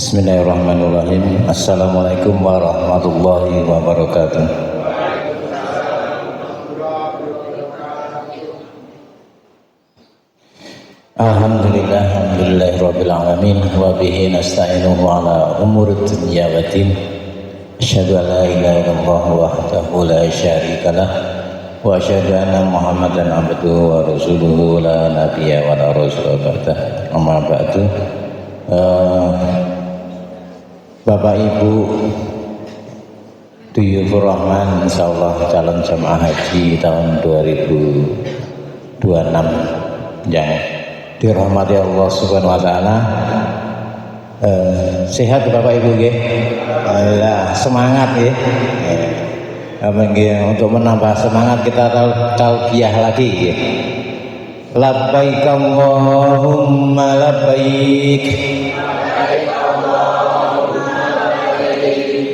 Bismillahirrahmanirrahim. Assalamualaikum warahmatullahi wabarakatuh. Alhamdulillahirabbil alamin wa bihi nasta'inuhu ala umuri dunya waddin. Asyhadu an la ilaha illallah wahdahu la syarika lah wa asyhadu anna Muhammadan abduhu wa rasuluhu la nabiyya wa la rasula ba'dah. Amma ba'du. Bapak Ibu Duyufur Rahman, insyaallah calon jamaah haji tahun 2026 yang dirahmati Allah Subhanahu wa taala. Sehat Bapak Ibu nggih? Alhamdulillah, semangat nggih. Untuk menambah semangat kita talbiyah lagi nggih. Labbaik Allahumma labbaik,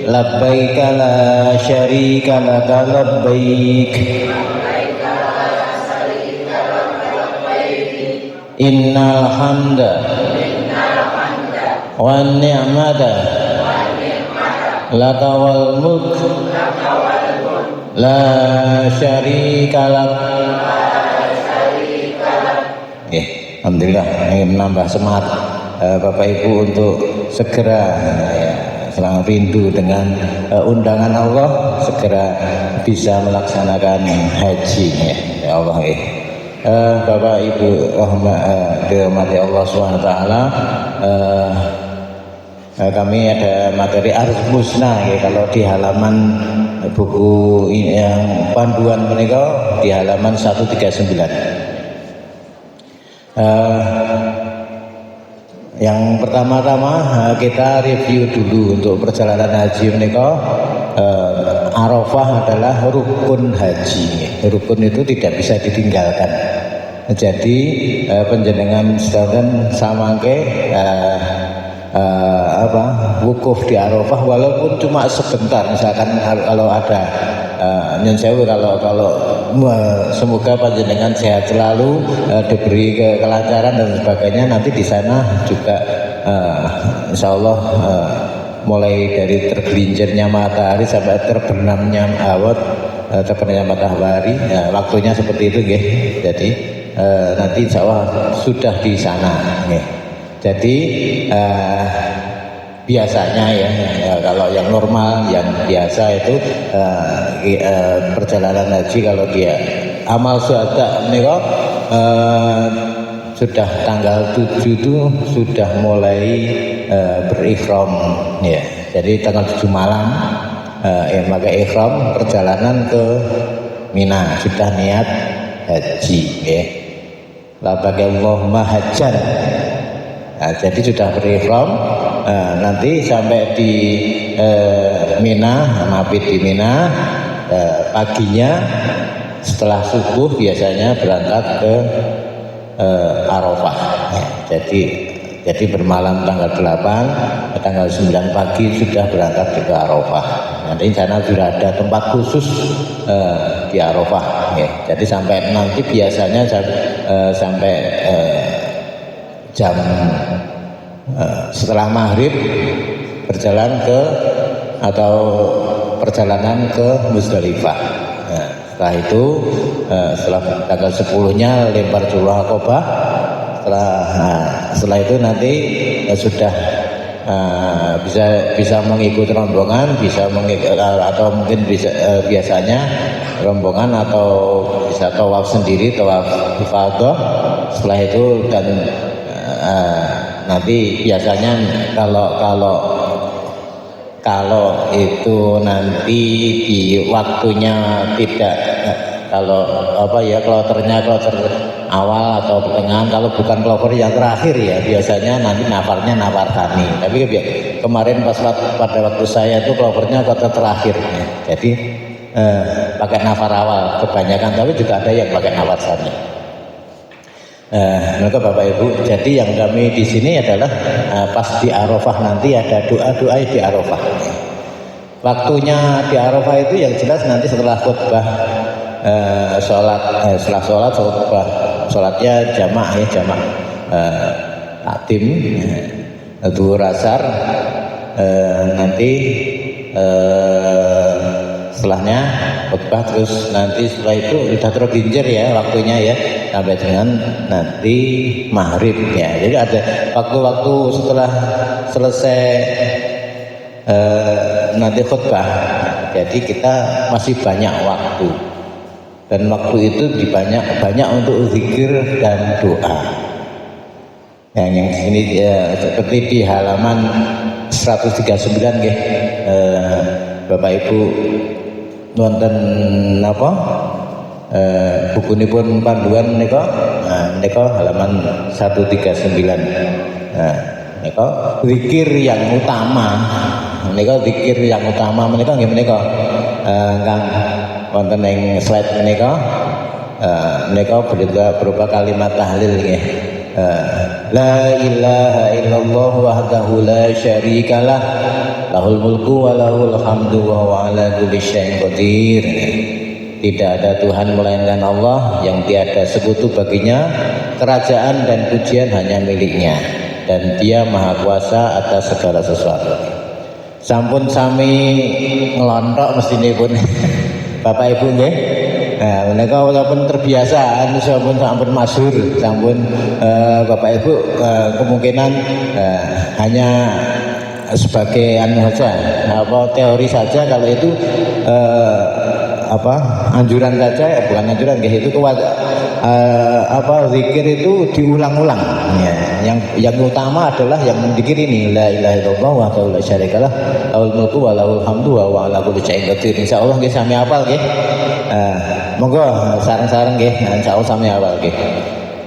labbaik la syarika laka labbaik, innal hamda wan ni'mata laka wal mulk la syarika lak. Alhamdulillah, ingin menambah semangat Bapak Ibu untuk segera selang rindu dengan undangan Allah, segera bisa melaksanakan haji ya Allah. Bapak Ibu dirahmati Allah SWT, kami ada materi arus musnah ya, kalau di halaman buku yang panduan menika di halaman 139. Yang pertama-tama kita review dulu untuk perjalanan haji menika. Arafah adalah rukun haji. Rukun itu tidak bisa ditinggalkan. Jadi panjenengan sedaya samangke wukuf di Arafah walaupun cuma sebentar, misalkan kalau ada nyen sewu, kalau semoga panjenengan sehat selalu, diberi kelancaran dan sebagainya, nanti di sana juga insyaallah mulai dari tergelincirnya matahari sampai terbenamnya matahari, waktunya seperti itu nggih. Jadi nanti insyaallah sudah di sana nggih. Jadi biasanya ya kalau yang normal, yang biasa itu perjalanan haji kalau dia amal syuhada menika sudah tanggal 7 itu sudah mulai berihram ya. Jadi tanggal 7 malam maka ihram perjalanan ke Mina, sudah niat haji ya. Labbaik Allahumma hajjan. Jadi sudah berihram, nanti sampai di Mina, mabit di Mina, paginya setelah subuh biasanya berangkat ke Arafah. Jadi bermalam tanggal 8, tanggal 9 pagi sudah berangkat ke Arafah. Nanti di sana sudah ada tempat khusus di Arafah. Jadi sampai nanti biasanya sampai jam setelah maghrib perjalanan ke Muzdalifah. Setelah itu setelah tanggal 10-nya lempar Jumrah Aqabah. Setelah itu nanti sudah bisa mengikuti rombongan, atau mungkin biasanya rombongan atau bisa tawaf sendiri, tawaf ifadah. Setelah itu dan nanti biasanya kalau itu nanti di waktunya tidak, kalau kloter awal atau pertengahan, kalau bukan kloter yang terakhir ya biasanya nanti nafar tani. Tapi kemarin pada waktu saya itu kloternya kloter terakhir ya. Jadi pakai nafar awal kebanyakan, tapi juga ada yang pakai nafar tani. Maka Bapak Ibu, jadi yang kami di sini adalah pas di Arafah nanti ada doa-doa di Arafah. Waktunya di Arafah itu yang jelas nanti setelah khutbah setelah sholat khutbah, sholatnya jamaah takdim. zuhur asar, nanti setelahnya khutbah, terus nanti setelah itu udah terginjir ya waktunya ya sampai dengan nanti maghrib ya. Jadi ada waktu-waktu setelah selesai nanti khutbah, jadi kita masih banyak waktu, dan waktu itu banyak untuk zikir dan doa. Yang sini seperti di halaman 139 nggih, Bapak Ibu nonton apa bukunipun panduan menika, halaman 139. Menika zikir yang utama, menika zikir yang utama menika nggih menika kang wonten ing slide menika, menika berupa kalimat tahlil nggih. La ilaha illallah wahdahu la syarikalah, lahul mulku wa lahul hamdu wa huwa ala kulli syai'in qadir. Tidak ada Tuhan melainkan Allah, yang tiada sekutu baginya, kerajaan dan pujian hanya miliknya, dan Dia maha kuasa atas segala sesuatu. Sampun sami ngelontok mestinipun Bapak Ibu nggih. Nah, menika walaupun terbiasa sampun masyhur, sampun Bapak Ibu kemungkinan hanya sebagai saja, teori saja. Kalau itu anjuran saja, bukan anjuran itu zikir itu diulang-ulang ya. Yang utama adalah yang menzikir ini la ilaha illallah wahdahu la syarikalah, lahul mulku wa lahul hamdu wa huwa ala kulli syai'in qadir. Insyaallah nggih sami hafal nggih. Monggo sareng-sareng nggih, insyaallah sami hafal nggih.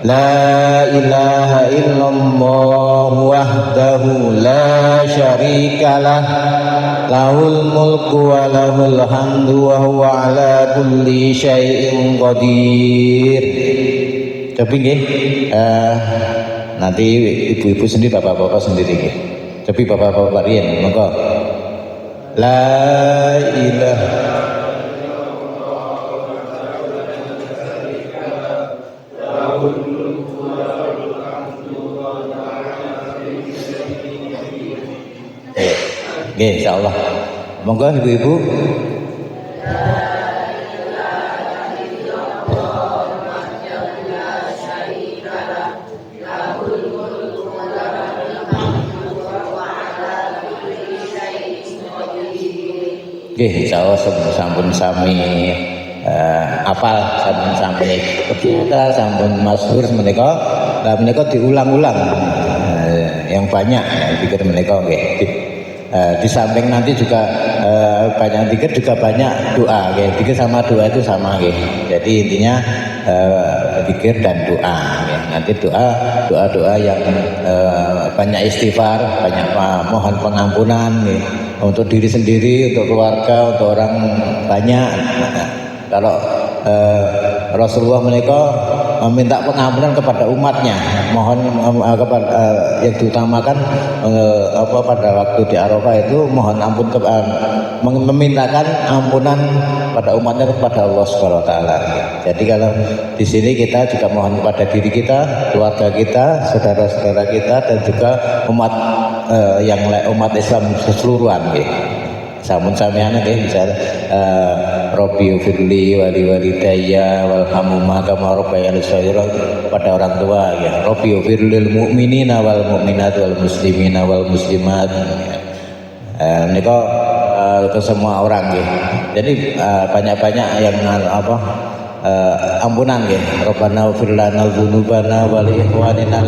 La ilaha illallah wahdahu la syarikalah, lahul mulku wa lahul hamdu wa huwa ala kulli syai'in qadir. Tapi nggih, nanti ibu-ibu sendiri, bapak-bapak sendiri nggih. Tapi bapak-bapak riyen monggo. La ilaha Nggih, insyaallah. Monggo ibu-ibu. Nggih, insyaallah sampun sami apal, sampun sami kita sampun masyhur menika. Lah menika diulang-ulang yang banyak pikir menika nggih. Di samping nanti juga banyak zikir, juga banyak doa nggih. Zikir sama doa itu sama nggih. Jadi intinya zikir dan doa nggih. Nanti doa yang banyak istighfar, banyak mohon pengampunan nggih, untuk diri sendiri, untuk keluarga, untuk orang banyak. Kalau Rasulullah menika meminta pengampunan kepada umatnya, mohon yang diutamakan pada waktu di Arafah itu mohon ampun memintakan ampunan pada umatnya kepada Allah Subhanahu wa taala. Jadi kalau di sini kita juga mohon kepada diri kita, keluarga kita, saudara-saudara kita, dan juga umat Islam keseluruhan nggih. Sampun sampeyan nggih misal Robbi firli wali walidayya walhamhuma kama rabbayani shaghira, pada orang tua ya. Robbi firlil mu'minina wal mu'minat wal muslimina wal muslimat. Nika ke semua orang nggih. Jadi banyak-banyak yang ampunan nggih. Rabbana ighfir lana dzunubana wa li ikhwanina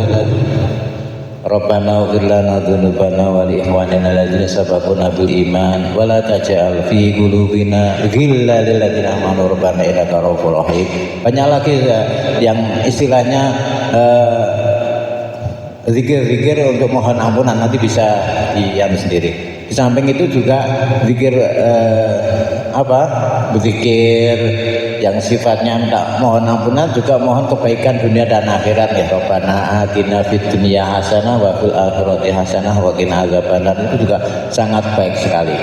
Rabbana ighfir lana dzunubana wa li ikhwanina alladzina sabaquna bil iman wa la taj'al fi qulubina ghillan lil ladzina amanu rabbana innaka ra'ufur rahim. Banyak lagi yang istilahnya zikir-zikir untuk mohon ampunan, nanti bisa diam sendiri. Di samping itu juga zikir berzikir yang sifatnya minta mohon ampunan, juga mohon kebaikan dunia dan akhirat ya. Rabbana atina fid dunya hasanah wa fil akhirati hasanah wa qina adzabannar, itu juga sangat baik sekali.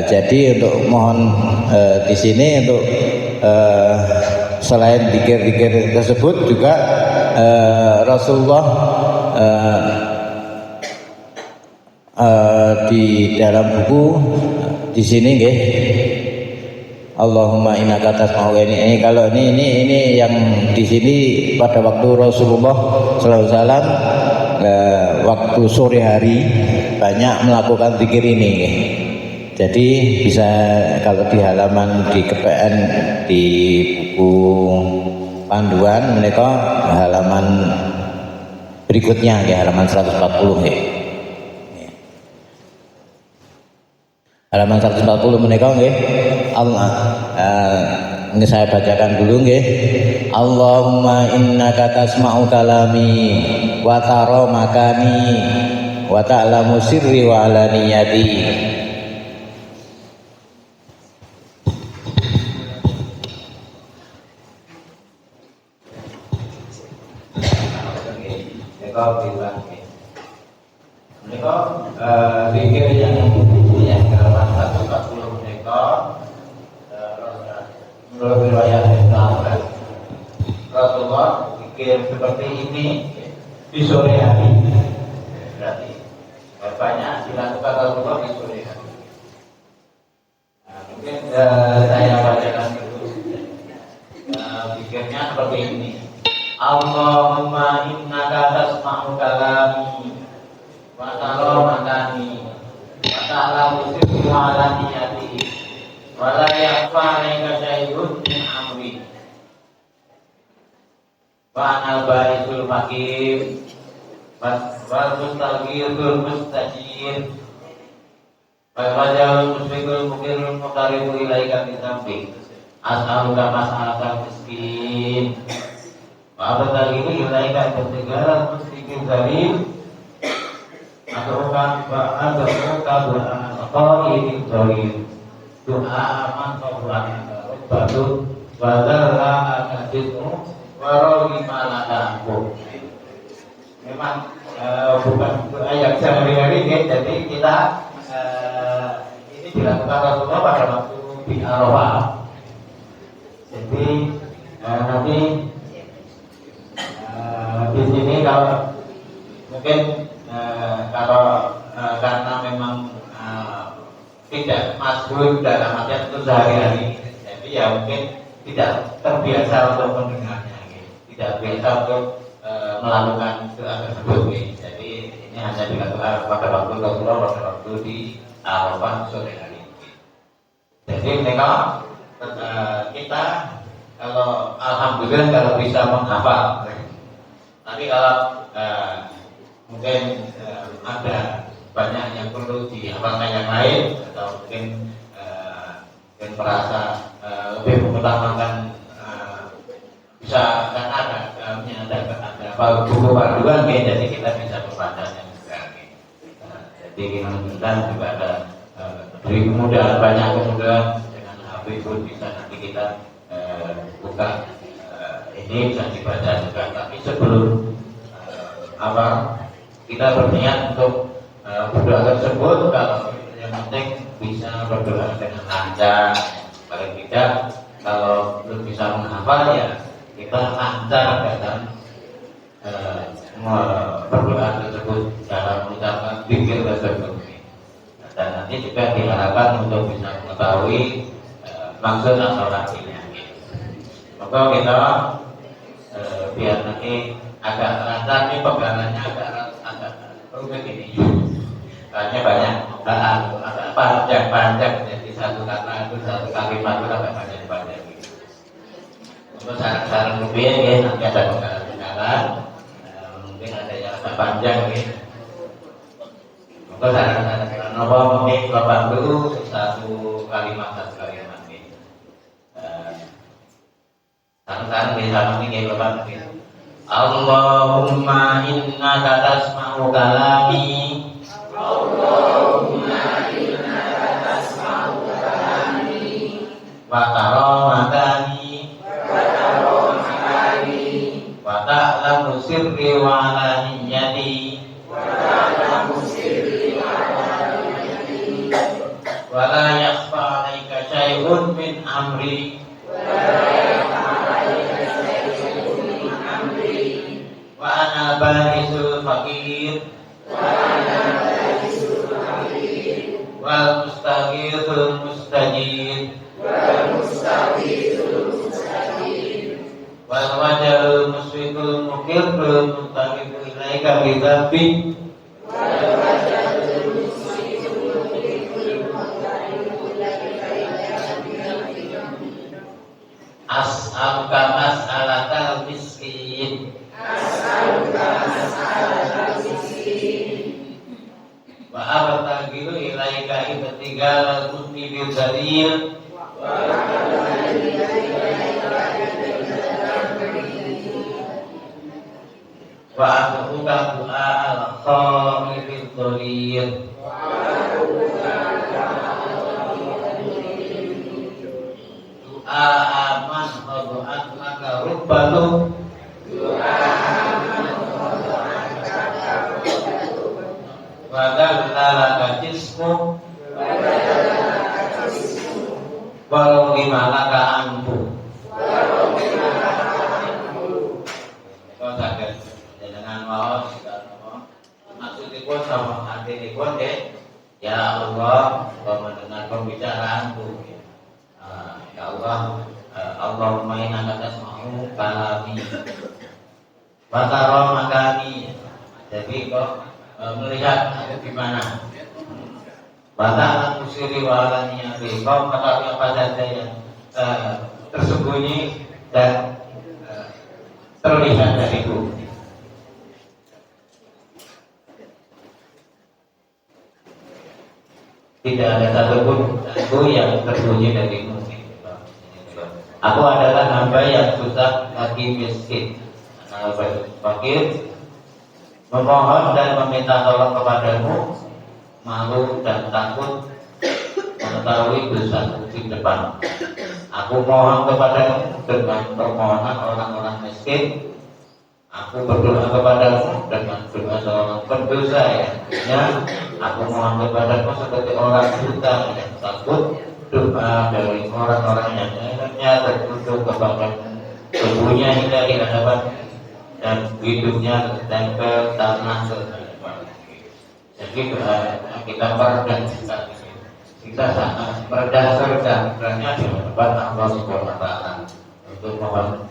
Jadi untuk mohon di sini untuk selain zikir-zikir tersebut juga Rasulullah di dalam buku di sini nggih. Allahumma innaka tasma'u, ini kalau ini yang di sini pada waktu Rasulullah SAW waktu sore hari banyak melakukan zikir ini nggih. Jadi bisa kalau di halaman di KPN di buku panduan mereka halaman berikutnya ya, halaman 140 ya. Halaman 140 mereka nggih. Allah ini saya bacakan dulu nggih. Allahumma innaka tasma'u kalami wa tara makani wa ta'lamu sirri wa alaniyati. Mereka zikir yang halaman 140 mereka menurut riwayat Rasulullah zikir seperti ini di sore hari, berarti banyak dilakukan Rasulullah di sore hari. Mungkin saya bacakan dulu zikirnya seperti ini. Allahumma innaka tasma'u kalami wa tara makani wa ta'lamu sirri wa alaniyati wa la yakhfa 'alaika syai'un min amri wa anal barisul hakim wal mustaghfirul mustajir wal wajhul musfiqul mukirul muqarribu ilaika bi dzambi as'aluka mas'alatal miskin wa abtaghi ilaika bi-tijarat muslimin zalim ataukan qaidin zalim doa aman qabulan batu wa dzarra akadimu wa rawi malakaku. Memang bukan ayat sehari-hari ya, jadi kita ini dilakukan Rasulullah pada waktu di Arafah. Jadi nanti di sini kalau mungkin kalau karena memang tidak masuk dalam artian itu sehari-hari, jadi ya mungkin tidak terbiasa untuk mendengarnya, tidak biasa untuk melakukan doa tersebut. Jadi ini hanya dilakukan pada waktu Rasulullah, pada waktu di Arafah sore hari. Jadi mereka kita kalau alhamdulillah kalau bisa menghafal. Tapi kalau mungkin ada banyak yang perlu dihafalkan yang lain, atau mungkin merasa lebih mengutamakan bisa kan ada buku panduan ya, jadi kita bisa membacanya juga. Jadi mudah-mudahan juga ada beri kemudahan, banyak kemudahan dengan HP pun bisa nanti kita buka ini bisa dibaca juga. Tapi sebelum kita berniat untuk berdoa tersebut, kalau yang penting bisa berdoa dengan lancar. Paling tidak kalau belum bisa menghafal ya kita lancar dalam berdoa tersebut, dalam mengucapkan zikir tersebut. Dan nanti juga diharapkan untuk bisa mengetahui maksud atau artinya. Maka kita biar nanti agak lancar, ini pegangannya agak rumit ini. Soalnya banyak agak panjang, jadi satu kata itu satu kalimat itu agak panjang. Untuk syarat-syarat rupiah ya, nanti ada pegangan, mungkin ada yang agak panjang ya. Untuk syarat-syarat apa mungkin bapak dulu satu kalimat ya. Syarat-syarat di sama ini ya bapak. Allahumma innaka tasma'u kalami. Allahumma innaka tasma'u kalami. Wa tara makani. Wa tara makani. Wa ta'lamu sirri wa alaniyati. Wa ta'lamu sirri wa alaniyati. Wa la yakhfa 'alaika syai'un min amri. Wa ana barisul fakir. Wa ana barisul wajal musyrikul mukil belum mutakibu ilaika bidabi as'aluka mas'alatal miskin wa abtagilu ilaika ibtigal muslimin dalil wa abuka du'a al-khaifil dharir du'a aman khadu'at maka rubbatu wa dallala jismu walau limalaka anfu kau sakit dengan mau maksudipun sama artinipun ya Allah kau mendengar pembicaraanku ya Allah Allahumma innaka tasma'u kalami wa tara makani jadi kau melihat aku di mana Batalan musiri walanya kau mengetahui apa saja yang tersembunyi dan terlihat dariku. Tidak ada satupun aku yang tersembunyi dariku. Aku adalah hamba yang susah lagi miskin. Fakir memohon dan meminta tolong kepadamu, malu dan takut mengetahui dosa di depan. Aku mohon kepadamu dengan permohonan orang-orang miskin. Aku berdoa kepadamu dengan doa seorang pendosa ya. Aku mohon kepadamu seperti orang buta yang takut doa dari orang-orang yang lainnya tertutup kepadamu. Tubuhnya hingga di hadapan dan hidupnya tertempel tanah terhadap. Jadi kita meredam kita sangat berdasarkan karena di hadapan Allah Subhanahu Wa Taala untuk mohon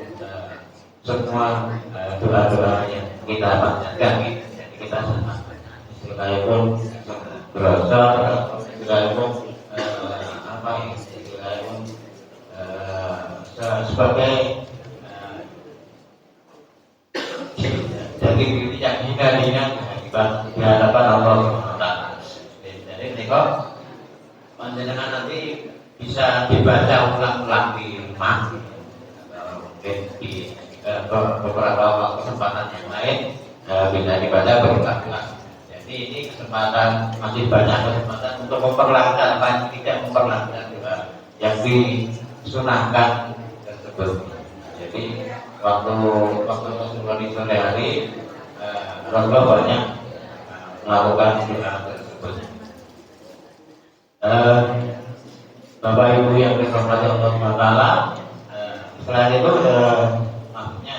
semua doa-doa yang kita panjatkan. Jadi kita sangat sekalipun berasa, sekalipun apa ya, sekalipun sebagai jadi yang hina-hina di hadapan Allah SWT. Jadi mereka panjenengan nanti bisa dibaca ulang-ulang di rumah, mungkin di beberapa kesempatan yang lain bisa dibaca berulang-ulang. Jadi ini kesempatan, masih banyak kesempatan untuk memperlancar, tidak memperlancar juga yang disunahkan tersebut. Jadi waktu Rasulullah di sore hari Rasulullah banyak melakukan doa tersebut. Bapak Ibu yang dirahmati Allah SWT, selain itu maksudnya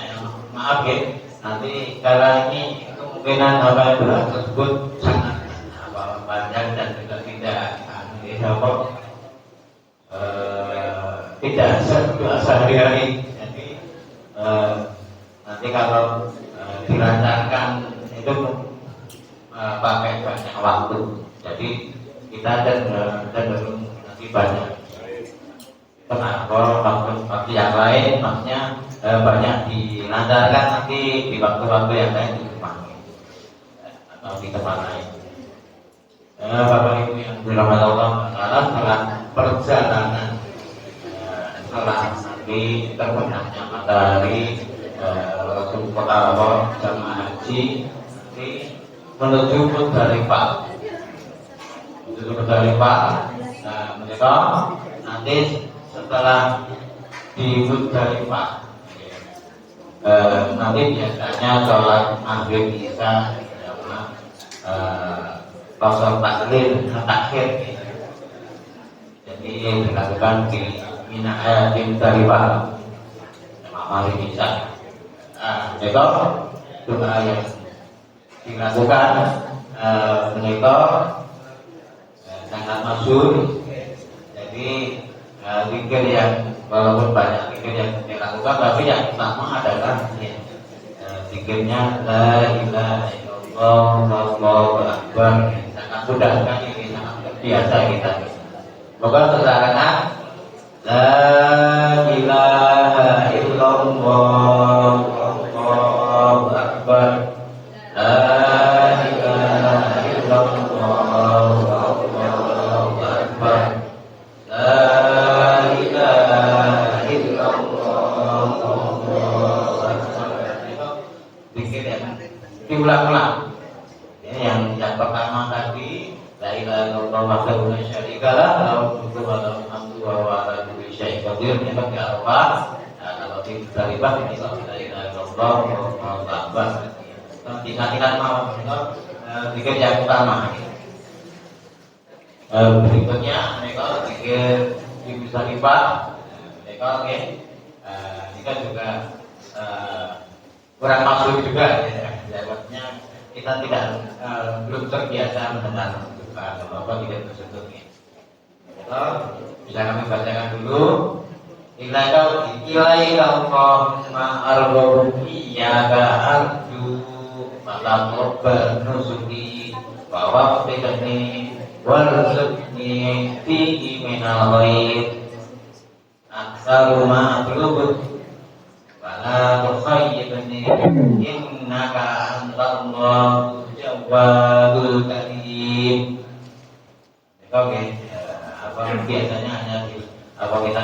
maaf ya, nanti karena ini kemungkinan apa yang doa tersebut sangat panjang dan juga tidak doa sehari-hari. Jadi nanti kalau dilancarkan itu pakai banyak waktu. Jadi kita cenderung nanti banyak. Kenapa waktu yang lain maksudnya banyak dilancarkan nanti di waktu-waktu yang lain di rumah atau di tempat lain. Bapak Ibu yang dirahmati Allah setelah perjalanan setelah nanti terbenamnya matahari Rasul Kota jamaah haji nanti menuju Muzdalifah. Nah, mereka nanti setelah di Muzdalifah nanti biasanya sholat maghrib isya kosong takhir jadi dilakukan di Mina di Muzdalifah maghrib isya. Mereka doa yang dilakukan mereka sangat masyhur. Jadi zikir yang walaupun banyak zikir yang dilakukan tapi yang utama adalah ya, zikirnya la ilaha illallah wallahu akbar. Sangat mudah sekali, sangat biasa kita. Moga tersarankan la ilaha illallah wallahu akbar. La ilaha illallah wallahu akbar. La ilaha illallah wallahu akbar. Zikir yang diulang-ulang. Ini yang pertama tadi la ilaha illallah wahdahu la syarikalah lahul mulku wa lahul hamdu wa huwa ala kulli syai'in qadir. Ini bagi Arafah. Nah, kalau di Musdalifah ini la ilaha illallah wallahu akbar. Tingkat-tingkat mau zikir yang utama. Berikutnya mereka zikir di Musdalifah. Mereka kita juga kurang masuk juga ya. Jawabnya kita tidak belum terbiasa mendengar apa tidak tersebut ya. Bisa kami bacakan dulu. Ilaika Allahumma arghab iyyaka arju fataqabbal nusuki wa waffiqni warzuqni fihi minal khair aktsaru ma atlub wa la tukhayyibni innaka antallahu jawwadul karim. Oke, apa biasanya hanya apa kita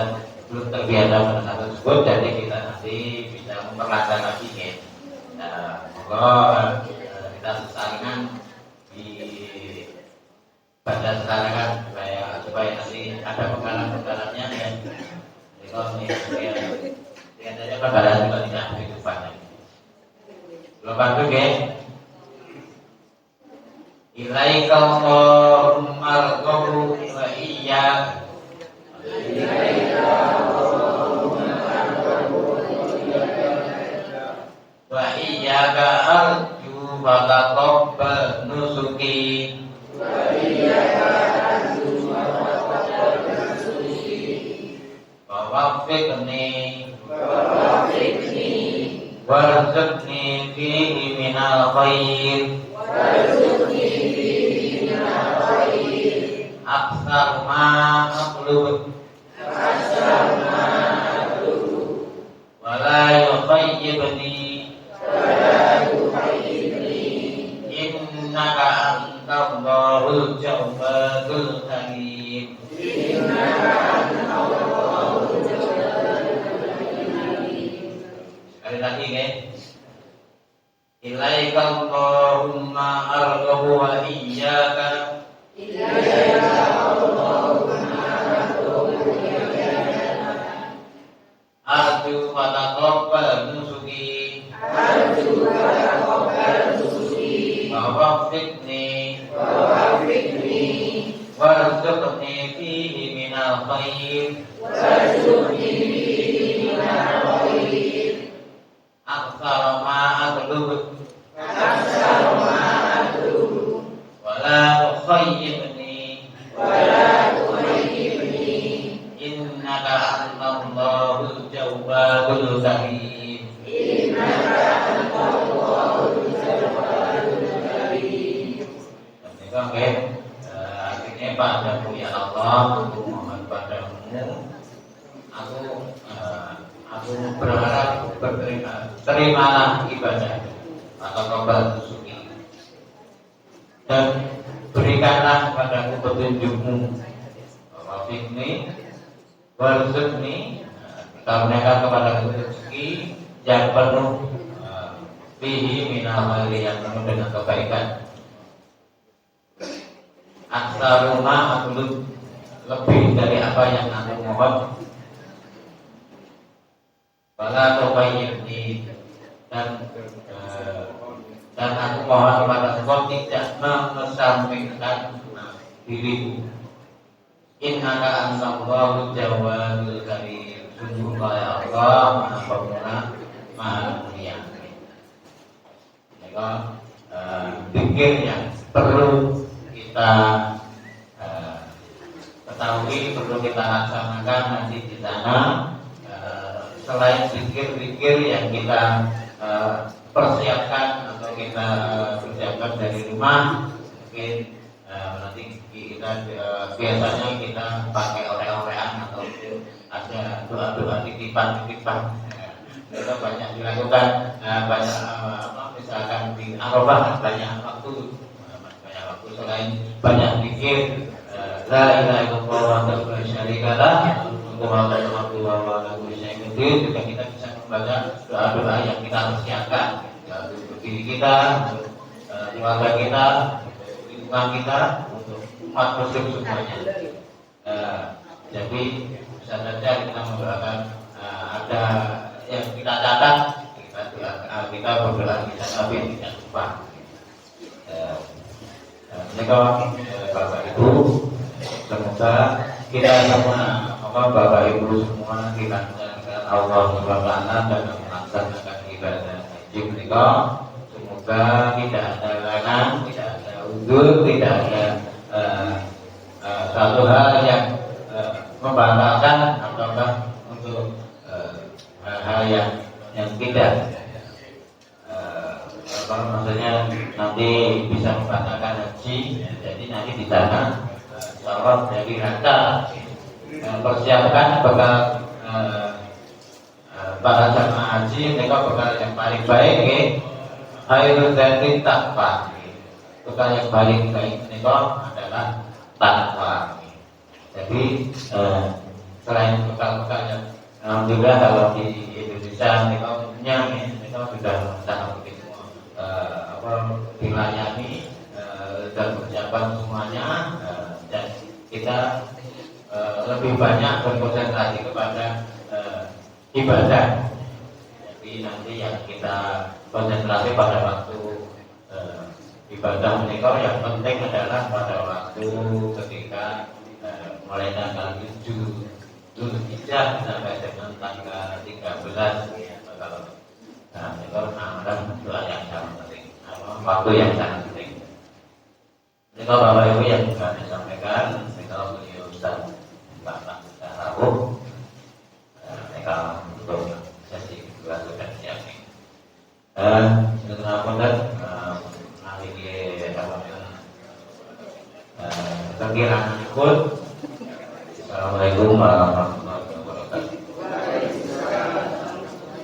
belum terbiasa mendengar tersebut, jadi kita nanti bisa memperlancar lagi ya. Nah, kalau kita sesaringan di baca sesaringan supaya nanti ada penggalan-penggalannya ya. Jadi kalau ini lihat saja penggalan juga tidak begitu banyak. Belum bantu ya. Ilaika Allahumma arghab wa iyyaka wa iyyaka arju fataqabbal nusuki wa waffiqni warzuqni fihi minal khair aksar ma aqlub wa la yukhayyibni innaka antallahul jawwadul karim. Sekali lagi ya. Ilaika Allahumma arghabu wa iyyaka arju fataqabbal nusuki wa waffiqni warzuqni fihi minal khair aktsar ma atlub wa la tukhayyibni innaka antallahul jawwadul karim. Oke, akhirnya padamu ya Allah, aku mohon padamu, aku berharap terimalah ibadah atau kembali suci dan berikanlah kepadaku petunjukmu. Wafiqni warzuqni, karuniakan kepadaku rezeki yang penuh fihi minal khairi, yang penuh dengan kebaikan. Aksaruma atlub, lebih dari apa yang aku mohon. Wala tuqayyibni, dan aku mohon kepada Engkau tidak mengesampingkan diriku. Innaka antallahu jawwadul karim. Sungguh ya Allah, Maha Pemurah, Maha Mulia. Maka zikir yang perlu kita ketahui, perlu kita laksanakan nanti di sana selain zikir-zikir yang kita persiapkan atau kita persiapkan dari rumah, mungkin nanti kita biasanya kita pakai oleh-olehan atau ada doa-doa titipan-titipan. Itu banyak dilakukan, banyak misalkan di Arafah banyak waktu selain banyak zikir la ilaha illallah wahdahu la syarika lah, Muhammadur Rasulullah wa ala kulli syai'in qadir, juga kita bisa membaca doa-doa yang kita persiapkan untuk diri kita, untuk keluarga kita, untuk lingkungan kita, untuk umat muslim semuanya. Jadi bisa saja kita mendoakan ada yang kita catat, kita berdoa kita tapi tidak lupa. Bapak Ibu, semoga kita semua, Bapak Ibu semua dilancarkan Allah SWT dalam melaksanakan ibadah haji mereka. Semoga tidak ada halangan, tidak ada uzur, tidak ada satu hal yang membatalkan ataukah untuk hal yang tidak maksudnya nanti bisa membatalkan haji. Jadi nanti di sana insyaallah dari rangka persiapkan bekal para jamaah haji, mereka bekal yang paling baik khairul dzati taqwa. Bekal yang paling baik mereka adalah takwa. Jadi selain bekal-bekal yang alhamdulillah kalau di Indonesia mereka umumnya mereka sudah sangat begitu dilayani dan persiapan semuanya, dan kita lebih banyak berkonsentrasi kepada ibadah. Jadi nanti yang kita konsentrasi pada waktu ibadah mereka yang penting adalah pada waktu ketika mulai tanggal 7 Zulhijjah sampai dengan tanggal 13 kalau itu adalah doa yang sangat penting, waktu yang sangat penting. Jadi kalau Bapak Ibu yang sudah disampaikan, kalau beliau Ustaz Bapak sudah tahu, mereka untuk sesi kedua sudah siap. Setelah konten nanti kita perkiraan ikut